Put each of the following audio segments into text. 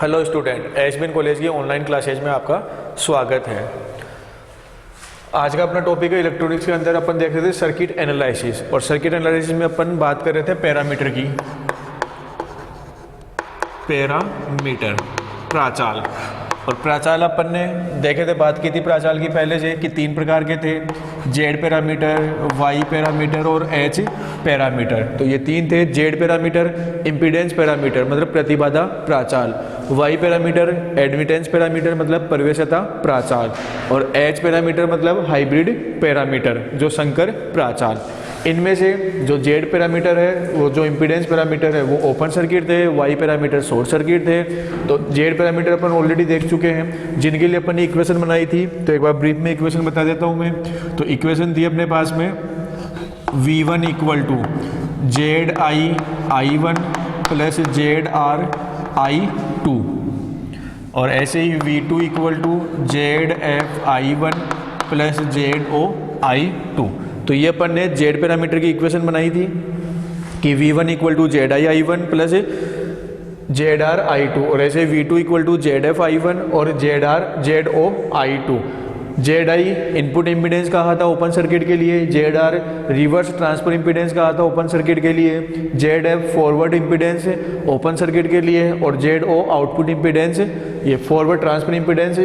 Hello student, SBN college की online classes में आपका स्वागत है। आज का अपना टॉपिक है इलेक्ट्रॉनिक्स के अंदर अपन देख रहे थे सर्किट एनालिसिस, और सर्किट एनालिसिस में अपन बात कर रहे थे पैरामीटर की, पैरामीटर प्राचाल। और प्राचाल अपन ने देखे थे, बात की थी प्राचाल की पहले से कि तीन प्रकार के थे, जेड पैरामीटर, वाई पैरामीटर और एच पैरामीटर। तो ये तीन थे, जेड पैरामीटर इम्पीडेंस पैरामीटर मतलब प्रतिबाधा प्राचाल, वाई पैरामीटर एडमिटेंस पैरामीटर मतलब प्रवेश्यता प्राचाल, और एच पैरामीटर मतलब हाइब्रिड पैरामीटर जो संकर प्राचाल। इनमें से जो जेड पैरामीटर है, वो जो इम्पीडेंस पैरामीटर है वो ओपन सर्किट थे, वाई पैरामीटर शॉर्ट सर्किट थे। तो जेड पैरामीटर अपन ऑलरेडी देख चुके हैं, जिनके लिए अपन ने इक्वेशन बनाई थी। तो एक बार ब्रीफ में इक्वेशन बता देता हूँ मैं। तो इक्वेशन थी अपने पास में V1 equal to Z I one plus Z R I2, और ऐसे ही V2 equal to Z F I1 plus Z O I2। तो ये अपन ने जेड पैरामीटर की इक्वेशन बनाई थी कि V1 equal to Z I I1 plus Z R I2, और ऐसे V2 equal to Z F I1 और Z O I2। Z I input impedance कहा था ओपन सर्किट के लिए, Z R reverse transfer impedance कहा था ओपन सर्किट के लिए, Z F forward impedance open circuit के लिए, और जेड ओ आउटपुट इम्पीडेंस ये forward transfer impedance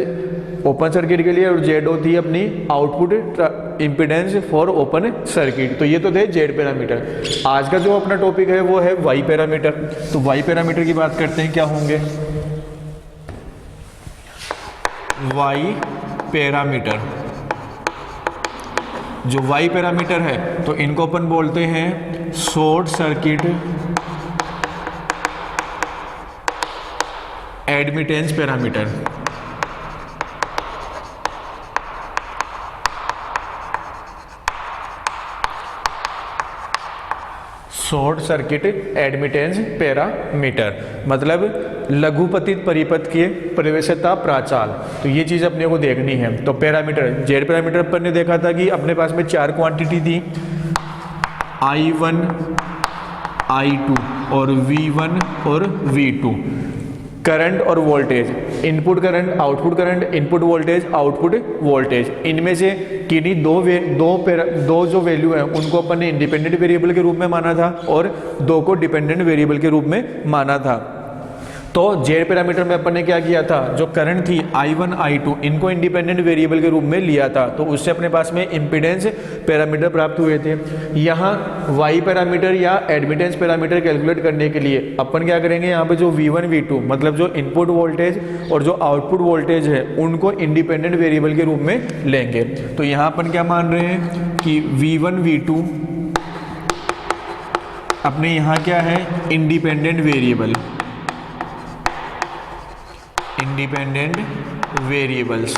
open circuit के लिए, और जेड ओ थी अपनी output impedance for open circuit. तो ये तो थे जेड पैरामीटर। आज का जो अपना टॉपिक है वो है वाई पैरामीटर। तो वाई पैरामीटर की बात करते हैं, क्या होंगे वाई पैरामीटर। जो वाई पैरामीटर है तो इनको अपन बोलते हैं short circuit admittance parameter. Short circuit admittance parameter मतलब लघुपतित परिपथ के प्रवेश्यता प्राचाल। तो ये चीज़ अपने को देखनी है। तो पैरामीटर, जेड पैरामीटर पर ने देखा था कि अपने पास में चार क्वांटिटी थी, I1, I2 और V1 और V2। करंट और voltage, input current output current, input voltage output voltage. इनमें से किन्हीं दो जो वैल्यू है उनको अपन ने इंडिपेंडेंट वेरिएबल के रूप में माना था और दो को डिपेंडेंट वेरिएबल के रूप में माना था। तो जेड पैरामीटर में अपन ने क्या किया था, जो करंट थी I1 I2 इनको इंडिपेंडेंट वेरिएबल के रूप में लिया था, तो उससे अपने पास में इम्पीडेंस पैरामीटर प्राप्त हुए थे। यहाँ वाई पैरामीटर या एडमिटेंस पैरामीटर कैलकुलेट करने के लिए अपन क्या करेंगे, यहाँ पे जो V1 V2 मतलब जो इनपुट वोल्टेज और जो आउटपुट वोल्टेज है उनको इंडिपेंडेंट वेरिएबल के रूप में लेंगे। तो यहाँ अपन क्या मान रहे हैं कि V1 V2 अपने यहाँ क्या है, इंडिपेंडेंट वेरिएबल, इंडिपेंडेंट वेरिएबल्स।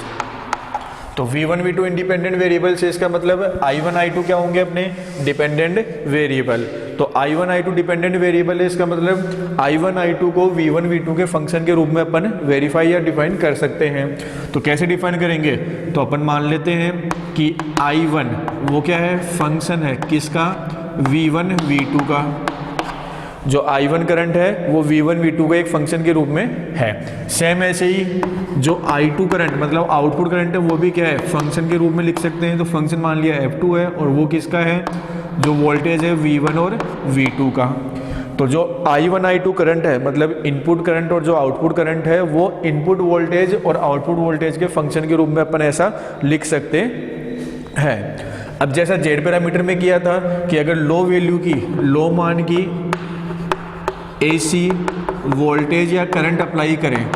तो V1 V2 इंडिपेंडेंट वेरिएबल से इसका मतलब I1 I2 क्या होंगे अपने डिपेंडेंट वेरिएबल। तो I1 I2 डिपेंडेंट वेरिएबल है, इसका मतलब I1 I2 को V1 V2 के फंक्शन के रूप में अपन वेरीफाई या डिफाइन कर सकते हैं। तो कैसे डिफाइन करेंगे, तो अपन मान लेते हैं कि I1 वो क्या है, फंक्शन है किसका, V1 V2 का। जो I1 करंट है वो V1 V2 का एक फंक्शन के रूप में है। सेम ऐसे ही जो I2 करंट मतलब आउटपुट करंट है वो भी क्या है, फंक्शन के रूप में लिख सकते हैं। तो फंक्शन मान लिया F2 है, और वो किसका है, जो वोल्टेज है V1 और V2 का। तो जो I1 I2 करंट है मतलब इनपुट करंट और जो आउटपुट करंट है वो इनपुट वोल्टेज और आउटपुट वोल्टेज के फंक्शन के रूप में अपन ऐसा लिख सकते हैं। अब जैसा जेड पैरामीटर में किया था कि अगर लो वैल्यू की, लो मान की AC वोल्टेज या करंट अप्लाई करें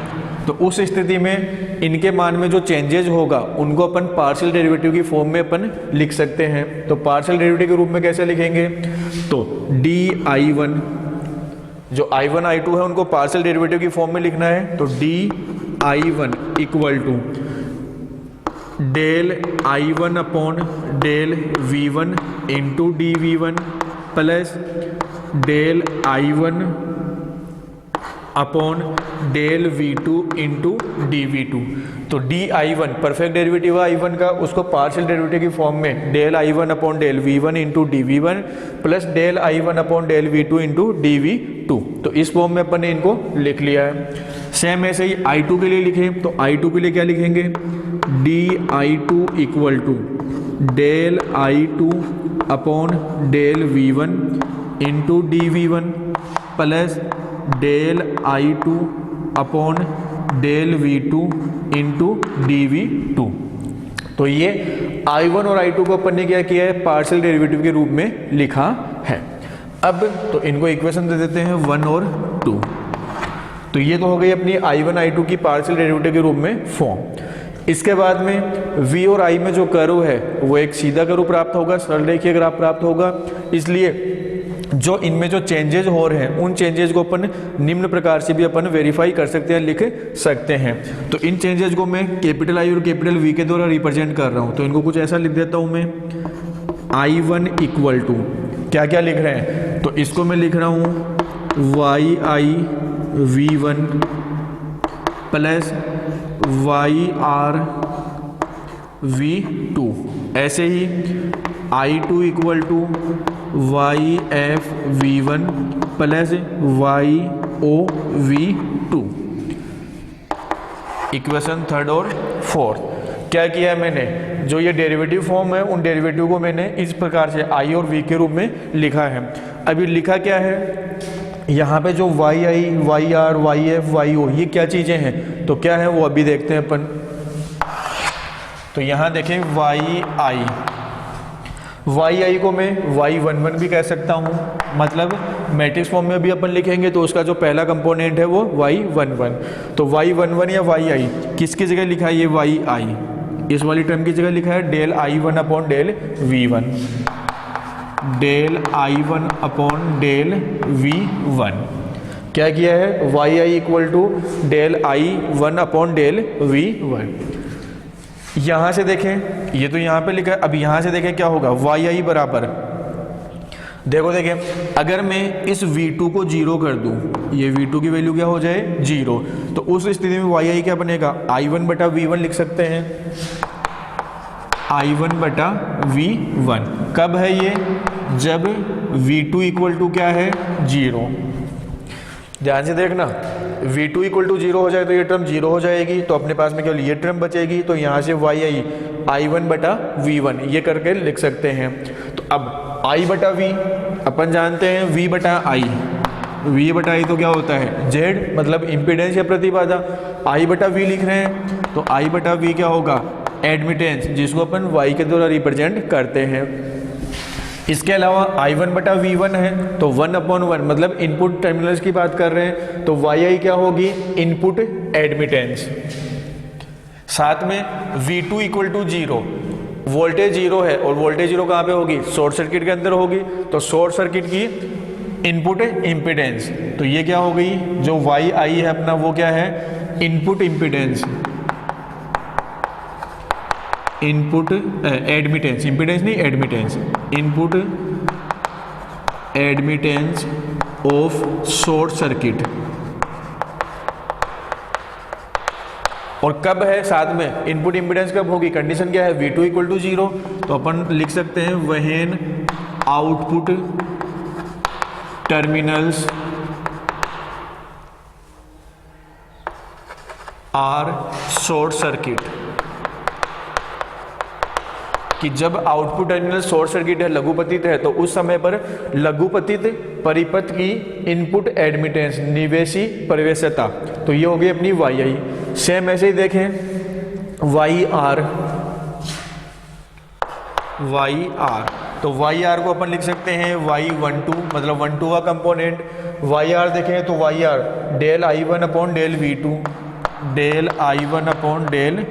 तो उस स्थिति में इनके मान में जो चेंजेज होगा उनको अपन पार्शियल डेरिवेटिव की फॉर्म में अपन लिख सकते हैं। तो पार्शियल डेरिवेटिव के रूप में कैसे लिखेंगे, तो DI1, जो I1 I2 है उनको पार्शियल डेरिवेटिव की फॉर्म में लिखना है। तो DI1 equal to del I1 upon del V1 into DV1 plus del I1 upon del V2 into dV2। तो dI1 परफेक्ट डेरिवेटिव है I1 का, उसको पार्शियल डेरिवेटिव की फॉर्म में del I1 upon del V1 into dV1 plus del I1 upon del V2 into dV2। तो इस form में अपन ने इनको लिख लिया है। सेम ऐसे ही I2 के लिए लिखें तो I2 के लिए क्या लिखेंगे, dI2 equal to del I2 upon del V1 into dV1 plus del I2 upon del V2 into dV2। तो ये I1 और I2 को अपन ने क्या किया है, पार्शियल डेरिवेटिव के रूप में लिखा है। अब तो इनको इक्वेशन दे देते हैं 1 और 2। तो ये तो हो गई अपनी I1 I2 की पार्शियल डेरिवेटिव के रूप में फॉर्म। इसके बाद में V और I में जो कर्व है वो एक सीधा कर्व प्राप्त होगा, सरल रेखीय ग्राफ प्राप्त होगा। इसलिए जो इनमें जो चेंजेज हो रहे हैं उन चेंजेज को अपन निम्न प्रकार से भी अपन वेरीफाई कर सकते हैं, लिख सकते हैं। तो इन चेंजेज को मैं कैपिटल I और कैपिटल V के द्वारा रिप्रेजेंट कर रहा हूं। तो इनको कुछ ऐसा लिख देता हूं मैं, I1 इक्वल टू क्या क्या लिख रहे हैं, तो इसको मैं लिख रहा हूं YI V1 plus YR V2। ऐसे ही I2 equal to YF V1 plus YO V2। Equation third और फोर्थ क्या किया है मैंने, जो ये डेरिवेटिव फॉर्म है उन डेरिवेटिव को मैंने इस प्रकार से I और V के रूप में लिखा है। अभी लिखा क्या है, यहाँ पे जो YI, YR, YF, YO ये क्या चीज़ें हैं, तो क्या है वो अभी देखते हैं अपन। तो यहाँ देखें YI को मैं Y11 भी कह सकता हूँ, मतलब मैट्रिक्स फॉर्म में भी अपन लिखेंगे तो उसका जो पहला कंपोनेंट है वो Y11। तो Y11 या YI किसकी जगह लिखा है, ये YI इस वाली टर्म की जगह लिखा है del I1 upon del V1, del I1 upon del V1। क्या किया है, YI equal to del I1 upon del V1। यहाँ से देखें, ये तो यहाँ पे लिखा है, अब यहाँ से देखें क्या होगा, YI बराबर, देखो देखें, अगर मैं इस V2 को 0 कर दूँ, ये V2 की वैल्यू क्या हो जाए 0, तो उस स्थिति में YI क्या बनेगा, I1 बटा V1 लिख सकते हैं, I1 बटा V1। कब है ये, जब V2 इक्वल टू क्या है 0। ध्यान से देखना, V2 इक्वल टू 0 हो जाए तो ये टर्म 0 हो जाएगी, तो अपने पास में केवल ये टर्म बचेगी। तो यहाँ से YI I1 बटा V1 ये करके लिख सकते हैं। तो अब I बटा V अपन जानते हैं V बटा I, V बटा I तो क्या होता है Z, मतलब इम्पीडेंस या प्रतिबाधा। I बटा V लिख रहे हैं तो I बटा V क्या होगा, एडमिटेंस, जिसको अपन Y के द्वारा रिप्रेजेंट करते हैं। इसके अलावा I1 बटा V1 है तो 1/1 मतलब इनपुट टर्मिनल्स की बात कर रहे हैं, तो YI क्या होगी, इनपुट एडमिटेंस। साथ में V2 इक्वल टू 0, वोल्टेज 0 है और वोल्टेज 0 कहाँ पे होगी, शॉर्ट सर्किट के अंदर होगी, तो शॉर्ट सर्किट की इनपुट इम्पिडेंस। तो ये क्या हो गई, जो YI है अपना वो क्या है, input impedance, input admittance, impedance नहीं admittance, input admittance of short circuit. और कब है साथ में इनपुट इम्पिडेंस कब होगी, कंडीशन क्या है, V2 इक्वल टू 0, तो अपन लिख सकते हैं when output terminals are short circuit, कि जब आउटपुट टर्मिनल शॉर्ट सर्किट है, लघुपतित है, तो उस समय पर लघुपतित परिपथ की इनपुट एडमिटेंस, निवेशी प्रवेश्यता, तो ये हो गई अपनी YI। सेम ऐसे ही देखें YR, तो YR को अपन लिख सकते हैं Y12 मतलब 12 का कंपोनेंट। YR देखें तो YR del I1 upon del V2, del I1 upon del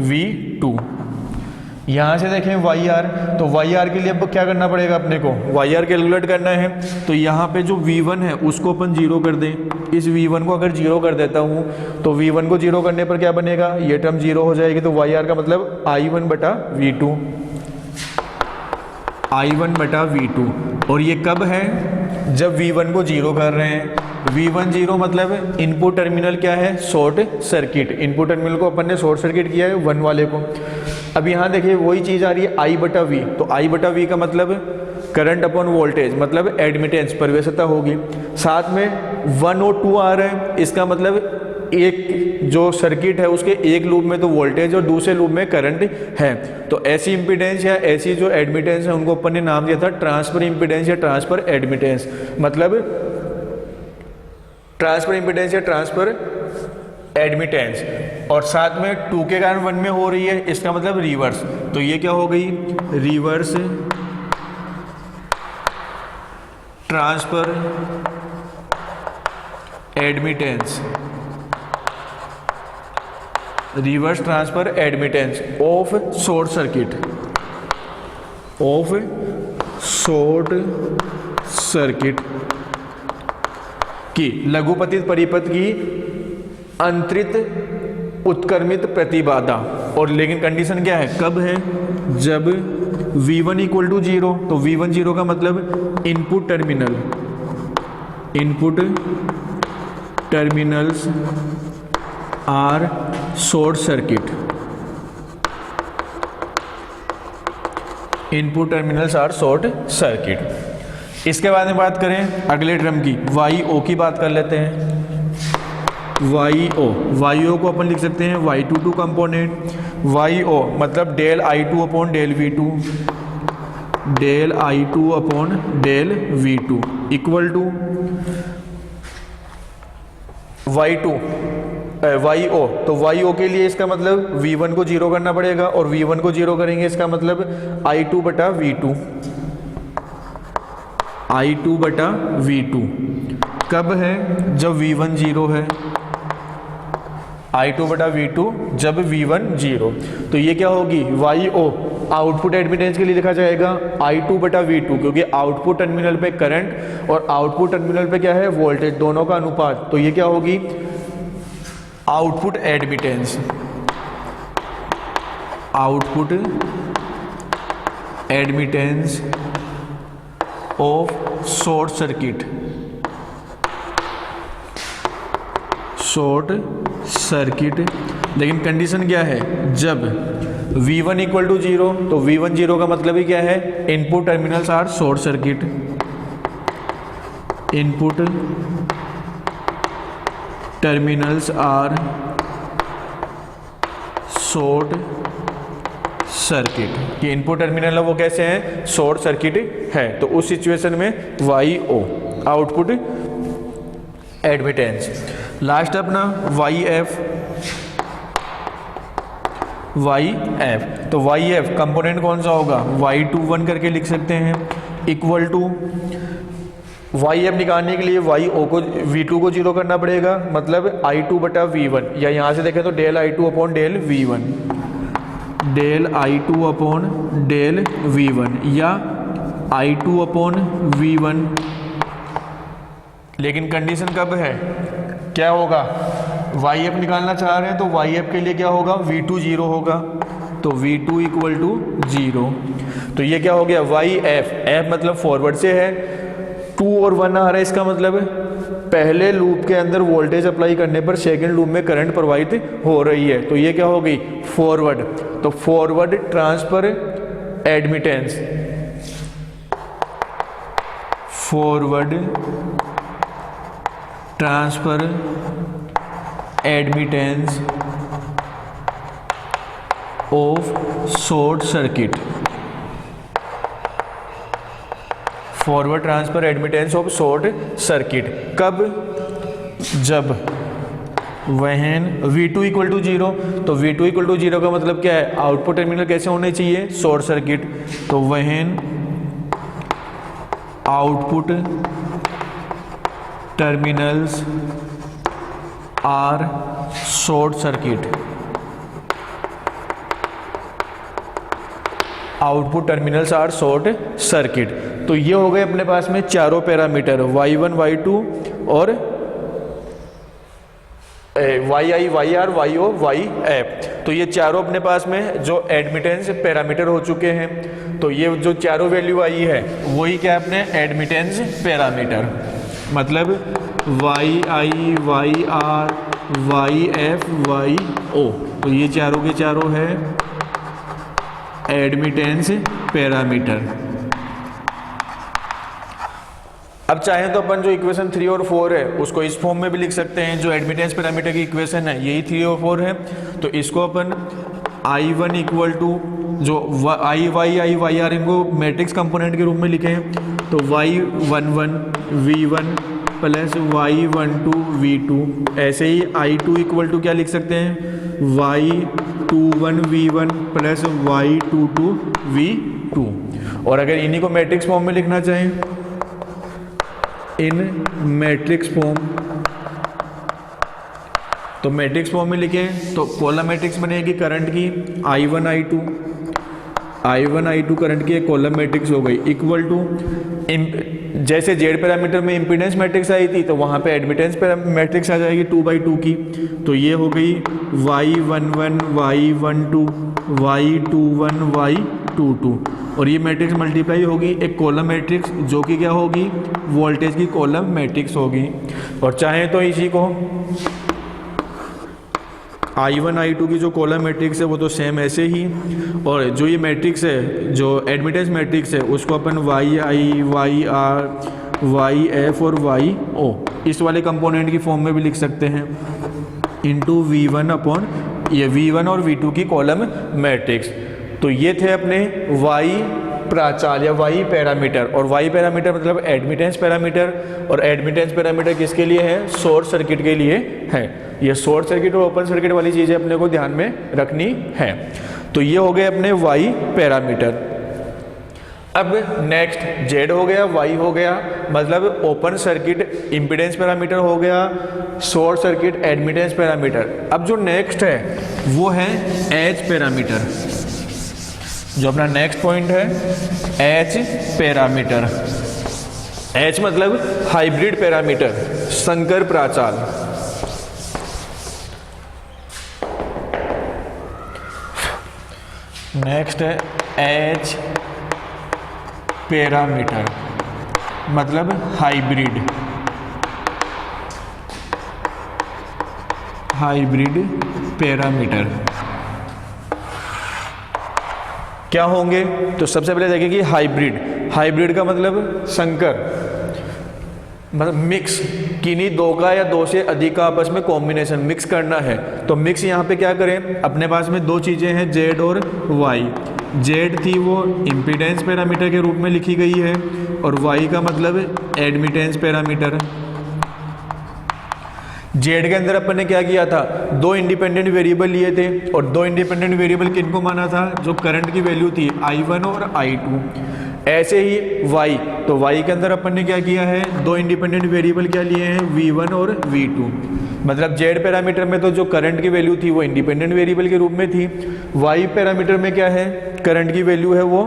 V2। यहाँ से देखें YR, तो YR के लिए अब क्या करना पड़ेगा अपने को, YR कैलकुलेट करना है। तो यहाँ पे जो V1 है उसको अपन 0 कर दें, इस V1 को अगर 0 कर देता हूँ तो V1 को 0 करने पर क्या बनेगा, ये टर्म 0 हो जाएगी। तो YR का मतलब I1 बटा V2, I1 बटा V2। और ये कब है, जब V1 को 0 कर रहे हैं। V10 मतलब इनपुट टर्मिनल क्या है, शॉर्ट सर्किट। इनपुट टर्मिनल को अपन ने शॉर्ट सर्किट किया है 1 वाले को। अब यहाँ देखिए वही चीज़ आ रही है I/V, तो I/V का मतलब करंट अपॉन वोल्टेज, मतलब एडमिटेंस प्रवेशता होगी। साथ में 1 और 2 आ रहे हैं, इसका मतलब एक जो सर्किट है उसके एक लूप में तो वोल्टेज और दूसरे लूप में करंट है। तो ऐसी इम्पीडेंस या ऐसी जो एडमिटेंस है उनको अपन ने नाम दिया था ट्रांसफर इम्पीडेंस या ट्रांसफर एडमिटेंस। मतलब ट्रांसफर इम्पीडेंस या ट्रांसफर एडमिटेंस, और साथ में 2 के कारण 1 में हो रही है, इसका मतलब रिवर्स। तो ये क्या हो गई, reverse transfer admittance, reverse transfer admittance of short circuit, of short circuit की लघुपतित परिपथ की अंतरित उत्क्रमित प्रतिबाधा। और लेकिन कंडीशन क्या है, कब है, जब V1 = 0। तो V10 का मतलब input terminals are short circuit, input terminals are short circuit. इसके बाद में बात करें अगले ड्रम की, YO की बात कर लेते हैं। YO को अपन लिख सकते हैं Y22 कंपोनेंट। YO मतलब del I2 upon del V2, del I2 upon del V2 equal to YO। तो YO के लिए इसका मतलब V1 को 0 करना पड़ेगा, और V1 को 0 करेंगे इसका मतलब I2/V2, I2/V2 कब है, जब V1 0 है, I2/V2 जब V1 0। तो ये क्या होगी, YO आउटपुट एडमिटेंस के लिए लिखा जाएगा I2/V2, क्योंकि आउटपुट टर्मिनल पे करंट और आउटपुट टर्मिनल पे क्या है, वोल्टेज, दोनों का अनुपात। तो ये क्या होगी, output admittance, output admittance of short circuit, short circuit. लेकिन कंडीशन क्या है, जब V1 = 0। तो V1 0 का मतलब ही क्या है, input terminals are short circuit, input terminals are short circuit, कि इनपुट टर्मिनल है वो कैसे हैं, शॉर्ट सर्किट है। तो उस सिचुएशन में YO आउटपुट एडमिटेंस। लास्ट अपना YF। तो YF कंपोनेंट कौन सा होगा, Y21 करके लिख सकते हैं, इक्वल टू YF निकालने के लिए V2 को 0 करना पड़ेगा, मतलब I2/V1, या यहाँ से देखें तो del I2 upon del V1, del I2 upon del V1 या I2 अपॉन V1। लेकिन कंडीशन कब है, क्या होगा, YF निकालना चाह रहे हैं तो YF के लिए क्या होगा, V2 0 होगा, तो V2 = 0। तो ये क्या हो गया, YF, F मतलब फॉरवर्ड से है, 2 और 1 आ रहा है, इसका मतलब पहले लूप के अंदर वोल्टेज अप्लाई करने पर सेकंड लूप में करंट प्रवाहित हो रही है। तो ये क्या हो गई, फॉरवर्ड। तो forward transfer admittance, forward transfer admittance of short circuit, forward transfer admittance of short circuit कब, जब वहन V2 = 0। तो V2 = 0 का मतलब क्या है, आउटपुट टर्मिनल कैसे होने चाहिए, शॉर्ट सर्किट। तो when output terminals are short circuit, output terminals are short circuit. तो ये हो गए अपने पास में चारों पैरामीटर, Y1 Y2 और YI YR YO YF। तो ये चारों अपने पास में जो एडमिटेंस पैरामीटर हो चुके हैं। तो ये जो चारों वैल्यू आई है वही क्या अपने एडमिटेंस पैरामीटर। मतलब Y I, Y R, Y F, Y O, तो ये चारों के चारों है एडमिटेंस पैरामीटर। अब चाहे तो अपन जो इक्वेशन 3 और 4 है उसको इस फॉर्म में भी लिख सकते हैं। जो एडमिटेंस पैरामीटर की इक्वेशन है यही 3 और 4 है, तो इसको अपन I1 इक्वल टू जो आई वाई आर इनको मैट्रिक्स कंपोनेंट के रूप में लिखें, तो y11 v1 plus y12 v2। ऐसे ही I2 इक्वल टू क्या लिख सकते हैं, y21 v1 plus y22 v2। और अगर इन्हीं को मैट्रिक्स फॉर्म में लिखना चाहें, इन मैट्रिक्स फॉर्म, तो मैट्रिक्स फॉर्म में लिखें तो कॉलम मैट्रिक्स बनेगी करंट की I1 I2 करंट की एक कॉलम मैट्रिक्स हो गई, इक्वल टू जैसे जेड पैरामीटर में इम्पीडेंस मैट्रिक्स आई थी तो वहाँ पे एडमिटेंस मैट्रिक्स आ जाएगी 2/2 की, तो ये हो गई y11 y12 y21 y22। और ये मैट्रिक्स मल्टीप्लाई होगी एक कॉलम मैट्रिक्स जो कि क्या होगी, वोल्टेज की कॉलम मैट्रिक्स होगी। और चाहे तो इसी को I1 I2 की जो कॉलम मैट्रिक्स है वो तो सेम ऐसे ही, और जो ये मैट्रिक्स है जो एडमिटेंस मैट्रिक्स है उसको अपन Y I, Y R, Y F और वाई ओ इस वाले कंपोनेंट की फॉर्म में भी लिख सकते हैं, इंटू V1 अपॉन ये V1 और V2 की कॉलम मैट्रिक्स। तो ये थे अपने वाई प्राचाल या वाई पैरामीटर। और वाई पैरामीटर मतलब एडमिटेंस पैरामीटर, और एडमिटेंस पैरामीटर किसके लिए है, शॉर्ट सर्किट के लिए है। ये शॉर्ट सर्किट और ओपन सर्किट वाली चीज़ें अपने को ध्यान में रखनी है। तो ये हो गए अपने वाई पैरामीटर। अब नेक्स्ट जेड हो गया, वाई हो गया, मतलब ओपन सर्किट इम्पीडेंस पैरामीटर हो गया, शॉर्ट सर्किट एडमिटेंस पैरामीटर। अब जो नेक्स्ट है वो है एच पैरामीटर। जो अपना नेक्स्ट पॉइंट है एच पैरामीटर। एच मतलब हाइब्रिड पैरामीटर, संकर प्राचाल। नेक्स्ट है एच पैरामीटर मतलब हाइब्रिड पैरामीटर। क्या होंगे, तो सबसे पहले देखें कि हाइब्रिड का मतलब संकर, मतलब मिक्स, किन्हीं दो का या दो से अधिक का आपस में कॉम्बिनेशन मिक्स करना है। तो मिक्स यहाँ पे क्या करें, अपने पास में दो चीज़ें हैं जेड और वाई। जेड थी वो इम्पीडेंस पैरामीटर के रूप में लिखी गई है, और वाई का मतलब एडमिटेंस पैरामीटर। जेड के अंदर अपन ने क्या किया था, दो इंडिपेंडेंट वेरिएबल लिए थे, और दो इंडिपेंडेंट वेरिएबल किनको माना था, जो करंट की वैल्यू थी I1 और I2। ऐसे ही y, तो y के अंदर अपन ने क्या किया है, दो इंडिपेंडेंट वेरिएबल क्या लिए हैं, V1 और V2। मतलब जेड पैरामीटर में तो जो करंट की वैल्यू थी वो इंडिपेंडेंट वेरिएबल के रूप में थी, y पैरामीटर में क्या है, करंट की वैल्यू है वो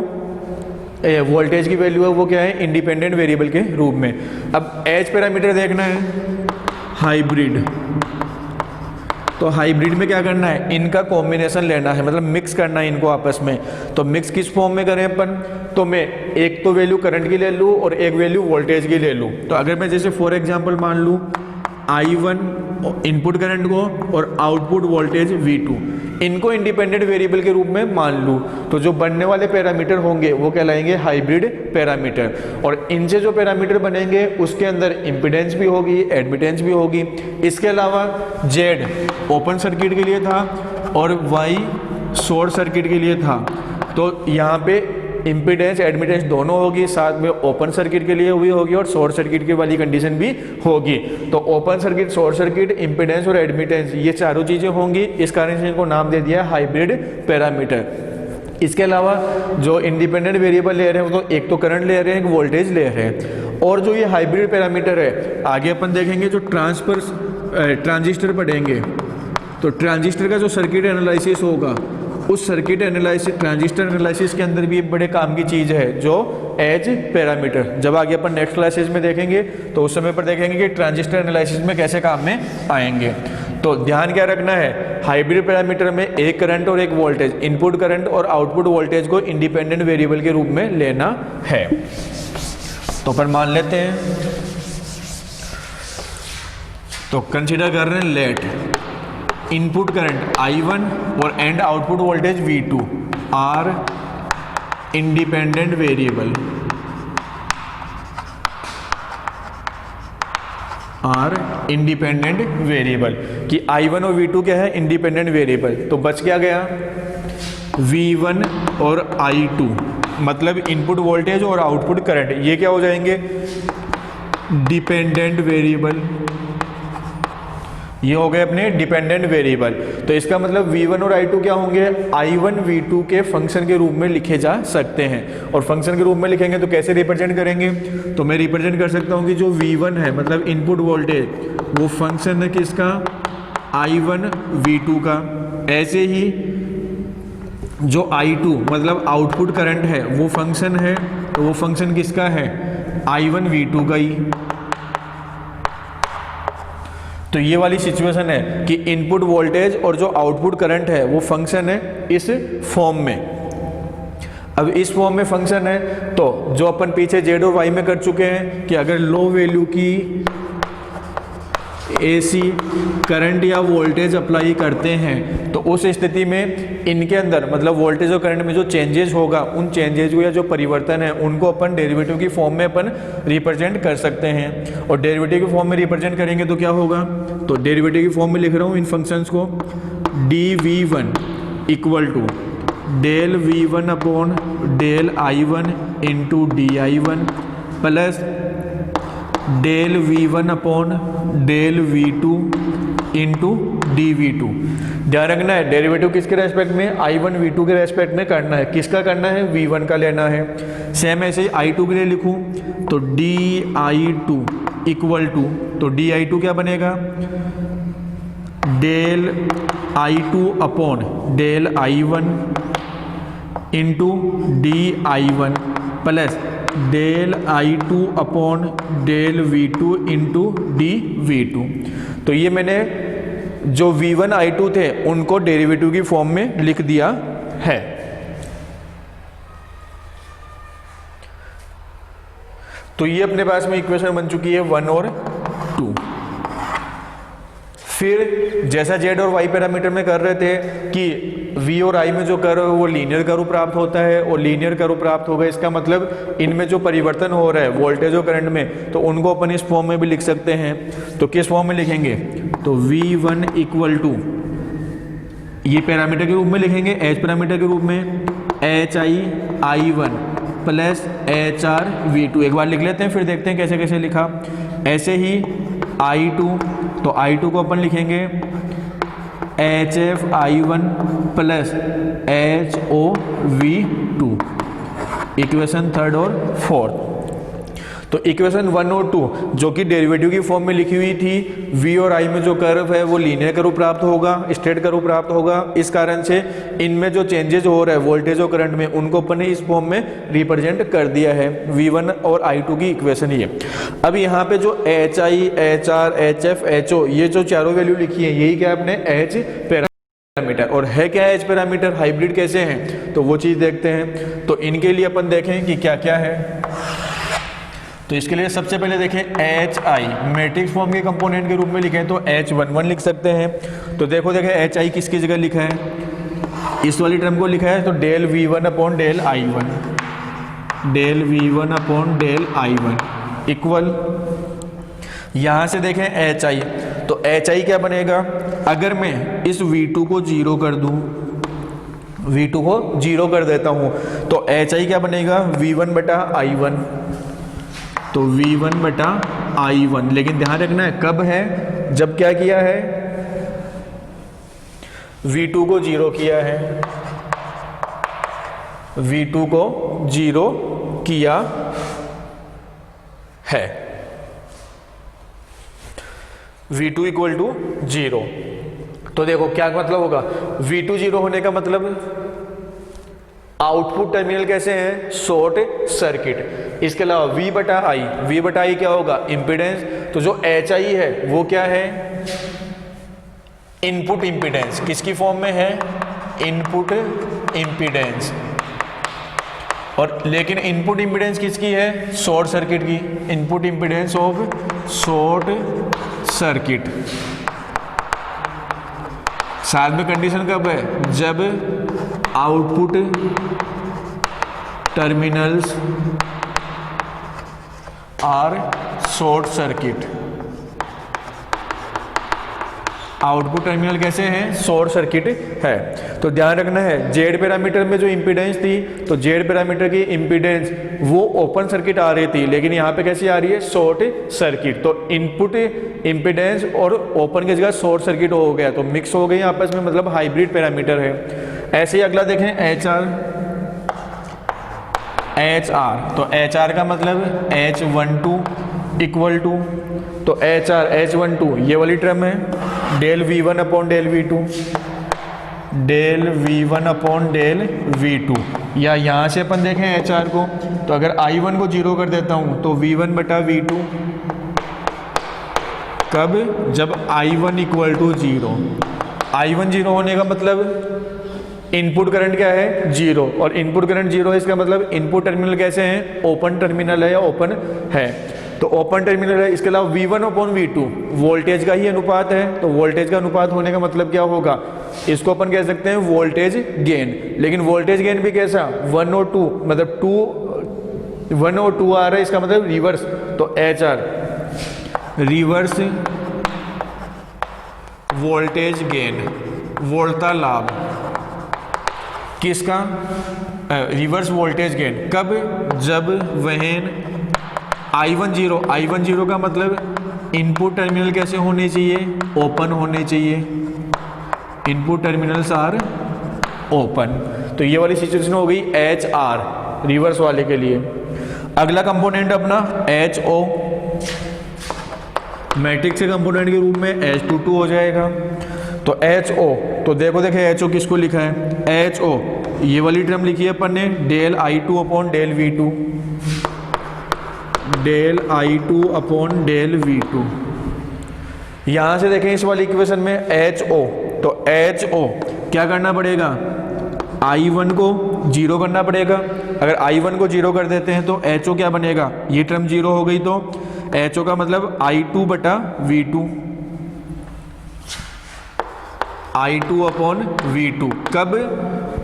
वोल्टेज की वैल्यू है वो क्या है, इंडिपेंडेंट वेरिएबल के रूप में। अब एच पैरामीटर देखना है हाइब्रिड, तो हाइब्रिड में क्या करना है, इनका कॉम्बिनेशन लेना है, मतलब मिक्स करना है इनको आपस में। तो मिक्स किस फॉर्म में करें अपन, तो मैं एक तो वैल्यू करंट की ले लूँ और एक वैल्यू वोल्टेज की ले लूँ। तो अगर मैं जैसे फॉर एग्जांपल मान लूँ I1 इनपुट करंट को और आउटपुट वोल्टेज V2, इनको इंडिपेंडेंट वेरिएबल के रूप में मान लूँ, तो जो बनने वाले पैरामीटर होंगे वो कहलाएंगे हाइब्रिड पैरामीटर। और इनसे जो पैरामीटर बनेंगे उसके अंदर इम्पीडेंस भी होगी, एडमिटेंस भी होगी। इसके अलावा जेड ओपन सर्किट के लिए था और वाई शॉर्ट सर्किट के लिए था, तो यहाँ पे इम्पीडेंस एडमिटेंस दोनों होगी, साथ में ओपन सर्किट के लिए हुई होगी और शॉर्ट सर्किट की वाली कंडीशन भी होगी। तो open circuit, short circuit, impedance और एडमिटेंस ये चारों चीज़ें होंगी, इस कारण से इनको नाम दे दिया हाइब्रिड पैरामीटर। इसके अलावा जो इंडिपेंडेंट वेरिएबल ले रहे हैं वो तो एक तो करंट ले रहे हैं, एक वोल्टेज ले रहे हैं। और जो ये हाइब्रिड पैरामीटर है, आगे अपन देखेंगे जो ट्रांजिस्टर पढ़ेंगे, तो ट्रांजिस्टर का जो सर्किट एनालिसिस होगा, उस सर्किट एनालिसिस, ट्रांजिस्टर एनालिसिस के अंदर भी एक बड़े काम की चीज़ है जो एज पैरामीटर। जब आगे अपन नेक्स्ट क्लासेस में देखेंगे तो उस समय पर देखेंगे कि ट्रांजिस्टर एनालिसिस में कैसे काम में आएंगे। तो ध्यान क्या रखना है, हाइब्रिड पैरामीटर में एक करंट और एक वोल्टेज, इनपुट करंट और आउटपुट वोल्टेज को इंडिपेंडेंट वेरिएबल के रूप में लेना है। तो अपन मान लेते हैं तो कंसीडर कर रहे हैं लेट इनपुट करंट I1 और and output voltage V2 are independent variable, are independent variable कि I1 और V2 क्या है, इंडिपेंडेंट वेरिएबल। तो बच क्या गया V1 और I2, मतलब इनपुट वोल्टेज और आउटपुट करंट, ये क्या हो जाएंगे डिपेंडेंट वेरिएबल, ये हो गए अपने डिपेंडेंट वेरिएबल। तो इसका मतलब V1 और I2 क्या होंगे, I1 V2 के फंक्शन के रूप में लिखे जा सकते हैं। और फंक्शन के रूप में लिखेंगे तो कैसे रिप्रेजेंट करेंगे, तो मैं रिप्रेजेंट कर सकता हूँ कि जो V1 है मतलब इनपुट वोल्टेज, वो फंक्शन है किसका, I1 V2 का। ऐसे ही जो I2 मतलब आउटपुट करंट है वो फंक्शन है, तो वो फंक्शन किसका है, I1 V2 का ही। तो ये वाली सिचुएशन है कि इनपुट वोल्टेज और जो आउटपुट करंट है वो फंक्शन है इस फॉर्म में। अब इस फॉर्म में फंक्शन है तो जो अपन पीछे जेड और वाई में कर चुके हैं कि अगर लो वैल्यू की एसी करंट या वोल्टेज अप्लाई करते हैं तो उस स्थिति में इनके अंदर मतलब वोल्टेज और करंट में जो चेंजेस होगा, उन चेंजेस को या जो परिवर्तन है उनको अपन डेरिवेटिव की फॉर्म में अपन रिप्रेजेंट कर सकते हैं। और डेरिवेटिव की फॉर्म में रिप्रेजेंट करेंगे तो क्या होगा, तो डेरिवेटिव की फॉर्म में लिख रहा हूँ इन फंक्शंस को, dv1 equal to del V1 upon del I1 into DI1 plus del V1 upon del V2 into DV2। ध्यान रखना है डेरिवेटिव किसके रेस्पेक्ट में, I1 V2 के रेस्पेक्ट में करना है। किसका करना है, V1 का लेना है। सेम ऐसे ही I2 के लिए लिखूं तो DI2 इक्वल टू, तो DI2 क्या बनेगा, del I2 upon del I1 into DI1 plus del I2 upon del V2 into DV2। तो ये मैंने जो V1 I2 थे उनको डेरिवेटिव की फॉर्म में लिख दिया है। तो ये अपने पास में इक्वेशन बन चुकी है 1 और 2। फिर जैसा जेड और वाई पैरामीटर में कर रहे थे कि V और I में जो कर्व है वो लीनियर कर्व प्राप्त होता है, और लीनियर कर्व प्राप्त होगा इसका मतलब इनमें जो परिवर्तन हो रहा है वोल्टेज और करंट में, तो उनको अपन इस फॉर्म में भी लिख सकते हैं। तो किस फॉर्म में लिखेंगे, तो V1 इक्वल टू, ये पैरामीटर के रूप में लिखेंगे, H पैरामीटर के रूप में HI I1 plus HR V2। एक बार लिख लेते हैं फिर देखते हैं कैसे कैसे लिखा। ऐसे ही I2, तो I2 को अपन लिखेंगे HF I1 plus HO V2, equation 3 और 4। तो इक्वेशन 1 और 2 जो कि डेरिवेटिव की फॉर्म में लिखी हुई थी, V और I में जो कर्व है वो लीनियर कर्व प्राप्त होगा, स्ट्रेट कर्व प्राप्त होगा। इस कारण से इनमें जो चेंजेस हो रहा है वोल्टेज और करंट में, उनको अपन ने इस फॉर्म में रिप्रेजेंट कर दिया है। V1 और I2 की इक्वेशन ही है। अब यहाँ पे जो HI, HR, HF, HO ये जो चारों वैल्यू लिखी है, यही क्या अपने H पैरामीटर, और है क्या H पैरामीटर, हाइब्रिड कैसे हैं, तो वो चीज़ देखते हैं। तो इनके लिए अपन देखें कि क्या क्या है। तो इसके लिए सबसे पहले देखें HI मैट्रिक्स फॉर्म के कंपोनेंट के रूप में लिखें तो H11 लिख सकते हैं। तो देखो देखें HI किसकी जगह लिखा है, इस वाली टर्म को लिखा है तो del V1 upon del I1, del V1 upon del I1 equal, यहाँ से देखें HI, तो HI क्या बनेगा, अगर मैं इस V2 को 0 कर दूँ, V2 को 0 कर देता हूँ तो HI क्या बनेगा, V1 बटा I1, तो V1 बटा I1। लेकिन ध्यान रखना है कब है, जब क्या किया है, V2 को 0 किया है, V2 को 0 किया है, V2 इक्वल टू 0। तो देखो क्या मतलब होगा, V2 0 होने का मतलब आउटपुट टर्मिनल कैसे हैं, शॉर्ट सर्किट। इसके अलावा V बटा I क्या होगा, इंपीडेंस। तो जो HI है वो क्या है, इनपुट इंपीडेंस। किसकी फॉर्म में है, इनपुट इंपीडेंस। और लेकिन इनपुट इंपीडेंस किसकी है, शॉर्ट सर्किट की, input impedance of short circuit. साथ में कंडीशन कब है, जब output terminals are short circuit. Output terminal कैसे हैं, शॉर्ट सर्किट है। तो ध्यान रखना है, जेड पैरामीटर में जो इंपीडेंस थी, तो जेड पैरामीटर की इंपीडेंस वो ओपन सर्किट आ रही थी, लेकिन यहाँ पे कैसी आ रही है, शॉर्ट सर्किट। तो इनपुट इंपीडेंस और ओपन की जगह शॉर्ट सर्किट हो गया, तो मिक्स हो गई आपस में, मतलब हाइब्रिड पैरामीटर है। ऐसे ही अगला देखें, एच आर। तो एच आर का मतलब H12 इक्वल टू, तो H12 ये वाली टर्म है, del V1 upon del V2, del V1 upon del V2। या यहाँ से अपन देखें HR को, तो अगर I1 को 0 कर देता हूँ तो V1 बटा V2, कब, जब I1 इक्वल टू 0। I1 0 होने का मतलब इनपुट करंट क्या है, 0, और इनपुट करंट 0 है, इसका मतलब इनपुट टर्मिनल कैसे हैं, ओपन टर्मिनल है या ओपन है। तो ओपन टर्मिनल है, इसके अलावा V1 अपॉन V2 वोल्टेज का ही अनुपात है। तो वोल्टेज का अनुपात होने का मतलब क्या होगा, इसको अपन कह सकते हैं वोल्टेज गेन। लेकिन वोल्टेज गेन भी कैसा, 1 और 2, मतलब 1 और 2 आ रहा है, इसका मतलब रिवर्स। तो HR रिवर्स वोल्टेज गेन, वोल्टा लाभ किसका, रिवर्स वोल्टेज गेन कब, जब वहेन I10 का मतलब इनपुट टर्मिनल कैसे होने चाहिए, ओपन होने चाहिए, इनपुट टर्मिनल्स आर ओपन। तो ये वाली सिचुएशन हो गई HR रिवर्स वाले के लिए। अगला कंपोनेंट अपना HO, मैट्रिक्स के कंपोनेंट के रूप में H22 हो जाएगा। तो HO, तो देखे HO किसको लिखा है, HO ये वाली टर्म लिखी है अपन ने, del I2 upon del V2, del I2 upon del V2। यहां से देखें इस वाली इक्वेशन में HO, तो HO क्या करना पड़ेगा, I1 को 0 करना पड़ेगा। अगर I1 को 0 कर देते हैं तो HO क्या बनेगा, ये टर्म 0 हो गई, तो HO का मतलब I2 बटा V2, I2 अपॉन V2। कब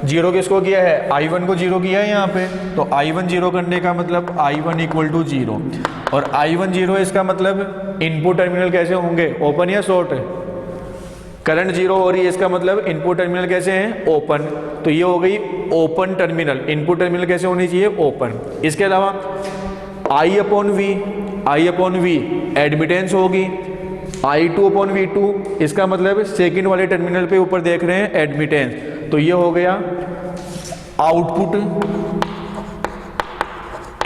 0 किसको किया है, I1 को 0 किया है यहाँ पे, तो I1 0 करने का मतलब I1 इक्वल टू 0, और I1 0 इसका मतलब इनपुट टर्मिनल कैसे होंगे, ओपन या शॉर्ट। करंट 0 हो रही है, इसका मतलब इनपुट टर्मिनल कैसे हैं, ओपन। तो ये हो गई ओपन टर्मिनल, इनपुट टर्मिनल कैसे होनी चाहिए, ओपन। इसके अलावा I अपॉन V एडमिटेंस होगी, I2 अपॉन V2 इसका मतलब सेकंड वाले टर्मिनल पे ऊपर देख रहे हैं एडमिटेंस। तो ये हो गया आउटपुट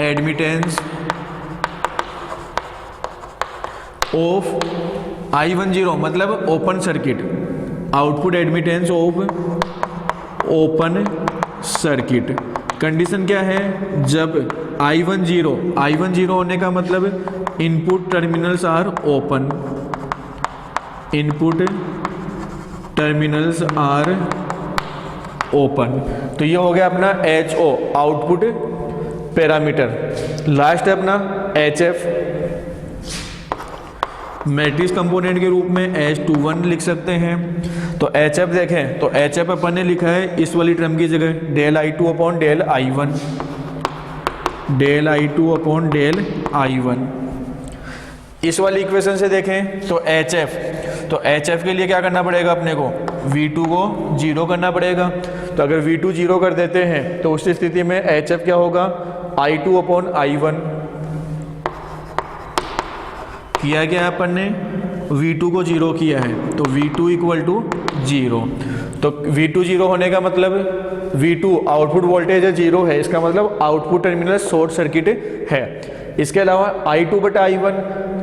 एडमिटेंस ऑफ I10 मतलब open circuit, output admittance of open circuit. Condition क्या है, जब I10 होने का मतलब input terminals are open, input terminals are open. तो ये हो गया अपना HO आउटपुट पैरामीटर। लास्ट है अपना HF, मैट्रिक्स कंपोनेंट के रूप में H21 लिख सकते हैं। तो HF देखें, तो HF अपन ने लिखा है इस वाली टर्म की जगह del I2 upon del I1, del I2 upon del I1। इस वाली इक्वेशन से देखें तो HF के लिए क्या करना पड़ेगा अपने को, V2 को 0 करना पड़ेगा। तो अगर V2 0 कर देते हैं तो उस स्थिति में HF क्या होगा, I2 अपॉन I1। किया गया अपन ने, V2 को 0 किया है, तो V2 इक्वल टू 0। तो V2 0 होने का मतलब V2 आउटपुट वोल्टेज है 0 है, इसका मतलब आउटपुट टर्मिनल शॉर्ट सर्किट है। इसके अलावा I2 बटा I1,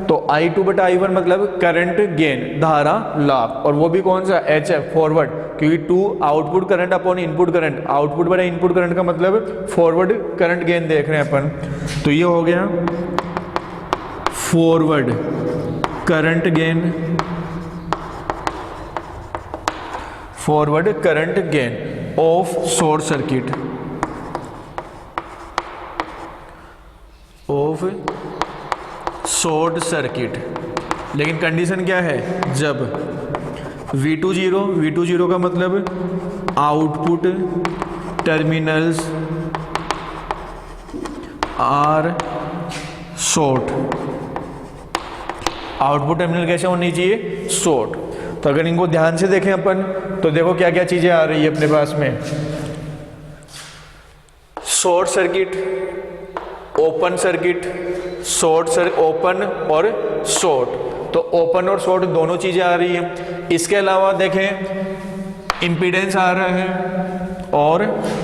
तो I2 बटा I1 मतलब करंट गेन, धारा लाभ, और वो भी कौन सा, HF फॉरवर्ड, क्योंकि 2 output current upon input current, output बटा इनपुट करंट का मतलब फॉरवर्ड करंट गेन देख रहे हैं अपन। तो ये हो गया forward current gain, forward current gain of short circuit, of short circuit. लेकिन कंडीशन क्या है, जब V20 का मतलब output terminals are short, output terminal कैसे होनी चाहिए, शॉर्ट। तो अगर इनको ध्यान से देखें अपन तो देखो क्या क्या चीजें आ रही है अपने पास में, short circuit, open circuit, open और शॉर्ट। तो ओपन और शॉर्ट दोनों चीजें आ रही हैं। इसके अलावा देखें इम्पीडेंस आ रहा है और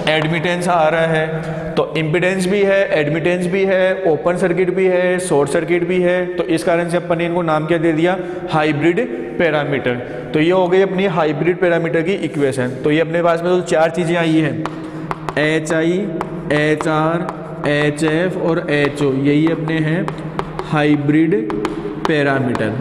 एडमिटेंस आ रहा है। तो इम्पीडेंस भी है, एडमिटेंस भी है, ओपन सर्किट भी है, शॉर्ट सर्किट भी है। तो इस कारण से अपन ने इनको नाम क्या दे दिया, हाइब्रिड पैरामीटर। तो ये हो गई अपनी हाइब्रिड पैरामीटर की इक्वेशन। तो ये अपने पास में तो चार चीजें आई हैं, HI, HR, HF और HO, यही अपने हैं हाइब्रिड पैरामीटर।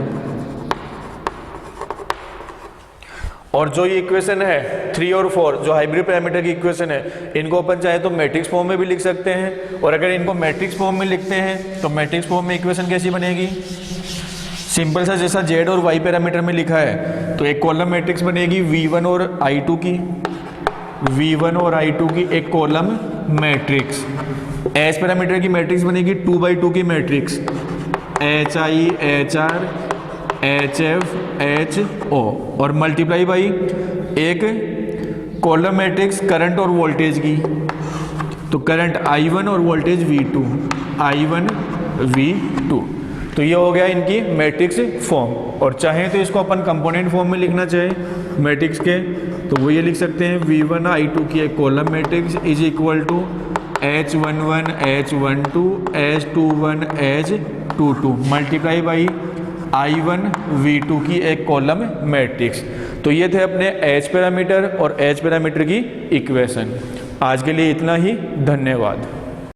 और जो ये इक्वेशन है 3 और 4 जो हाइब्रिड पैरामीटर की इक्वेशन है, इनको अपन चाहे तो मैट्रिक्स फॉर्म में भी लिख सकते हैं। और अगर इनको मैट्रिक्स फॉर्म में लिखते हैं तो मैट्रिक्स फॉर्म में इक्वेशन कैसी बनेगी, सिंपल सा, जैसा Z और Y पैरामीटर में लिखा है। तो एक कॉलम मैट्रिक्स बनेगी V1 और I2 की, V1 और I2 की एक कॉलम मैट्रिक्स। H पैरामीटर की मैट्रिक्स बनेगी 2x2 की matrix, HI, HR, HF, HO और मल्टीप्लाई बाई एक कॉलम मैट्रिक्स करंट और वोल्टेज की। तो करंट I1 और वोल्टेज V2, I1 V2। तो ये हो गया इनकी मैट्रिक्स फॉर्म। और चाहें तो इसको अपन कंपोनेंट फॉर्म में लिखना चाहें मैट्रिक्स के, तो वो ये लिख सकते हैं V1 I2 की एक column matrix is equal to H11 H12 H21 H22 multiply by I1 V2 की एक कॉलम मैट्रिक्स। तो ये थे अपने H पैरामीटर और H पैरामीटर की इक्वेशन। आज के लिए इतना ही, धन्यवाद।